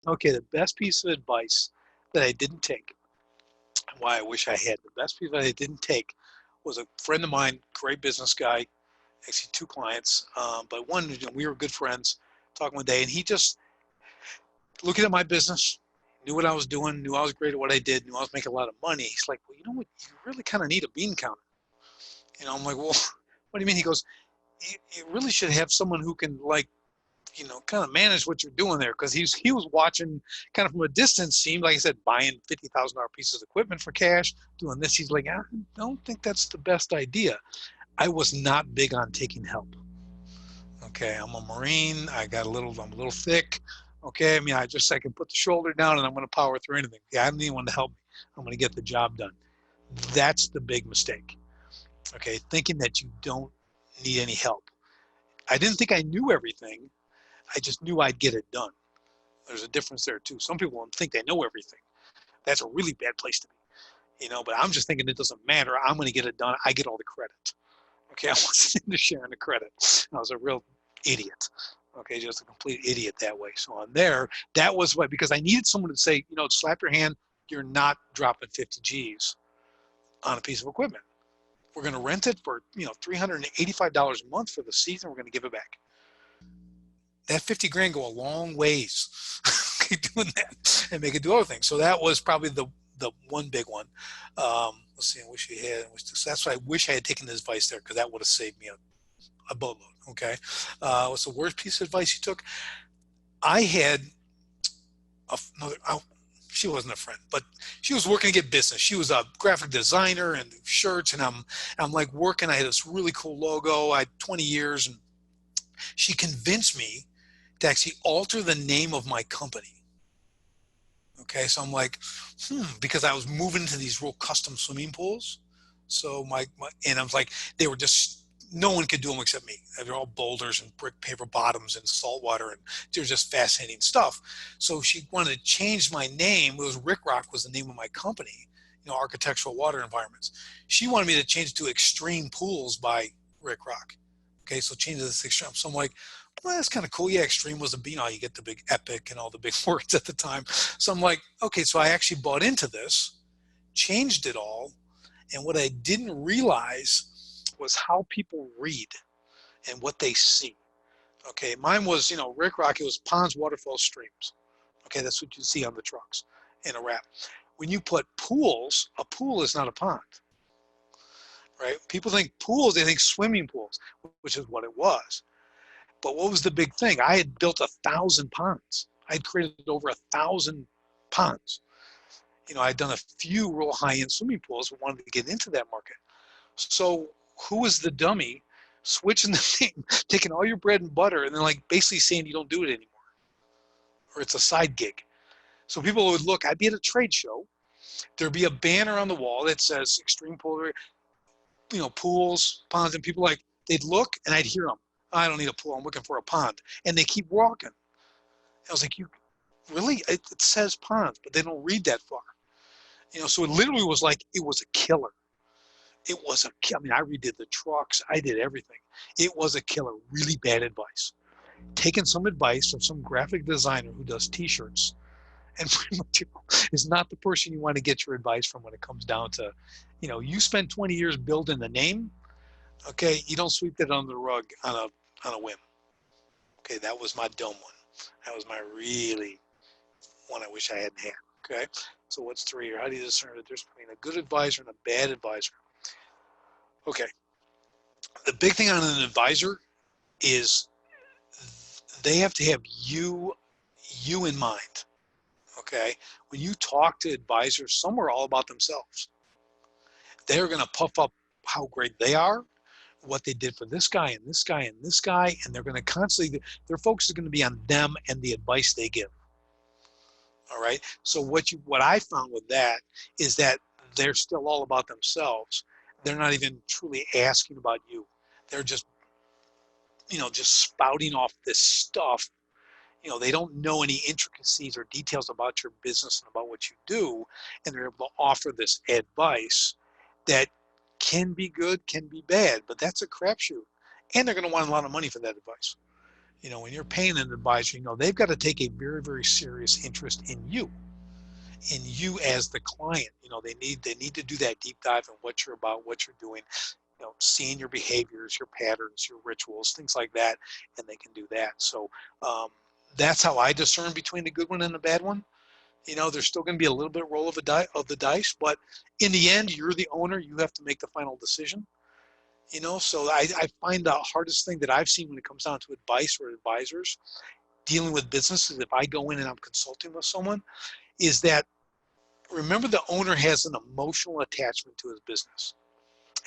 Okay, the best piece of advice that I didn't take, why I wish I had, the best piece that I didn't take was a friend of mine, great business guy, actually two clients, but one, we were good friends, talking one day, and he just, looking at my business, knew what I was doing, knew I was great at what I did, knew I was making a lot of money. He's like, well, you know what, you really kind of need a bean counter. I'm like, well, what do you mean? He goes, you really should have someone who can like, kind of manage what you're doing there. Cause he was watching kind of from a distance, seemed like I said, buying $50,000 pieces of equipment for cash, doing this. He's like, I don't think that's the best idea. I was not big on taking help. Okay. I'm a Marine. I'm a little thick. Okay. I mean, I can put the shoulder down and I'm going to power through anything. Yeah. I don't need anyone to help me. I'm going to get the job done. That's the big mistake. Okay. Thinking that you don't need any help. I didn't think I knew everything. I just knew I'd get it done. There's a difference there too. Some people think they know everything. That's a really bad place to be, but I'm just thinking it doesn't matter. I'm going to get it done. I get all the credit. Okay. I wasn't into sharing the credit. I was a real idiot. Okay. Just a complete idiot that way. So on there, that was what, because I needed someone to say, slap your hand. You're not dropping 50 G's on a piece of equipment. We're going to rent it for, $385 a month for the season. We're going to give it back. That 50 grand go a long ways doing that and make it do other things. So that was probably the one big one. Let's see, I wish you had, that's why I wish I had taken the advice there, because that would have saved me a boatload. Okay. What's the worst piece of advice you took? I had another, she wasn't a friend, but she was working to get business. She was a graphic designer and shirts, and I'm like working. I had this really cool logo. I had 20 years, and she convinced me to actually alter the name of my company. Okay, so I'm like, because I was moving into these real custom swimming pools. So and I was like, they were just, no one could do them except me. They're all boulders and brick paper bottoms and salt water, and they're just fascinating stuff. So she wanted to change my name. It was Rick Rock was the name of my company, architectural water environments. She wanted me to change to Extreme Pools by Rick Rock. Okay, so change to this extreme. So I'm like, well, that's kind of cool. Yeah, extreme was you get the big epic and all the big words at the time. So I'm like, okay, so I actually bought into this, changed it all. And what I didn't realize was how people read and what they see. Okay, mine was, Rick Rock, it was ponds, waterfalls, streams. Okay, that's what you see on the trucks in a wrap. When you put pools, a pool is not a pond, right? People think pools, they think swimming pools, which is what it was. But what was the big thing? I had built 1,000 ponds. I had created over 1,000 ponds. I'd done a few real high-end swimming pools but wanted to get into that market. So who was the dummy switching the thing, taking all your bread and butter, and then like basically saying you don't do it anymore, or it's a side gig? So people would look. I'd be at a trade show. There'd be a banner on the wall that says Extreme Pool, pools, ponds, and people they'd look, and I'd hear them. I don't need a pool. I'm looking for a pond, and they keep walking. I was like, you really? It says ponds, but they don't read that far. So it literally was like it was a killer. It was I mean, I redid the trucks. I did everything. It was a killer. Really bad advice. Taking some advice from some graphic designer who does T-shirts, and pretty much is not the person you want to get your advice from when it comes down to, you spend 20 years building the name. Okay, you don't sweep that under the rug on a whim. Okay, that was my dumb one. That was my really one I wish I hadn't had. Okay, so what's three here? How do you discern the difference between a good advisor and a bad advisor? Okay, the big thing on an advisor is they have to have you in mind. Okay, when you talk to advisors, some are all about themselves. They're going to puff up how great they are, what they did for this guy and this guy and this guy, and they're going to constantly, their focus is going to be on them and the advice they give. All right. So what I found with that is that they're still all about themselves. They're not even truly asking about you. They're just spouting off this stuff. They don't know any intricacies or details about your business and about what you do, and they're able to offer this advice that can be good, can be bad, but that's a crapshoot. And they're going to want a lot of money for that advice. When you're paying an advisor, they've got to take a very, very serious interest in you as the client. They need to do that deep dive in what you're about, what you're doing, seeing your behaviors, your patterns, your rituals, things like that, and they can do that. So um, that's how I discern between the good one and the bad one. There's still going to be a little bit roll of the dice, but in the end, you're the owner. You have to make the final decision. So I find the hardest thing that I've seen when it comes down to advice or advisors dealing with businesses, if I go in and I'm consulting with someone, is that remember the owner has an emotional attachment to his business.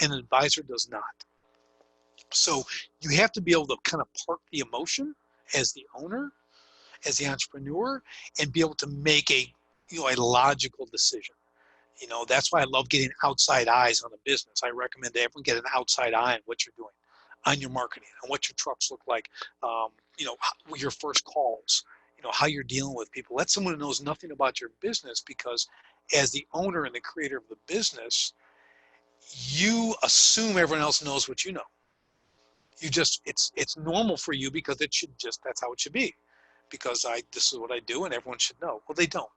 An advisor does not. So you have to be able to kind of park the emotion as the owner, as the entrepreneur, and be able to make a logical decision. That's why I love getting outside eyes on a business. I recommend that everyone get an outside eye on what you're doing, on your marketing, on what your trucks look like, um, your first calls, how you're dealing with people. Let someone who knows nothing about your business, because as the owner and the creator of the business, you assume everyone else knows what you know. It's normal for you because that's how it should be, because this is what I do and everyone should know. Well, they don't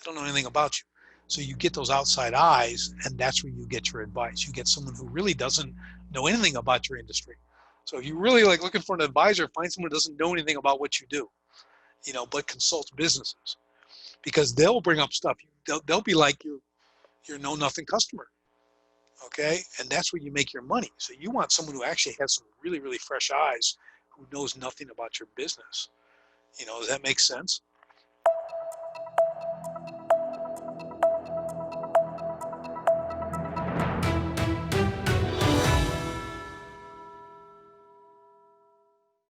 know anything about you. So you get those outside eyes, and that's where you get your advice. You get someone who really doesn't know anything about your industry. So if you really like looking for an advisor, find someone who doesn't know anything about what you do, but consults businesses, because they'll bring up stuff. They'll be like your know nothing customer. Okay, and that's where you make your money. So you want someone who actually has some really, really fresh eyes, who knows nothing about your business. Does that make sense?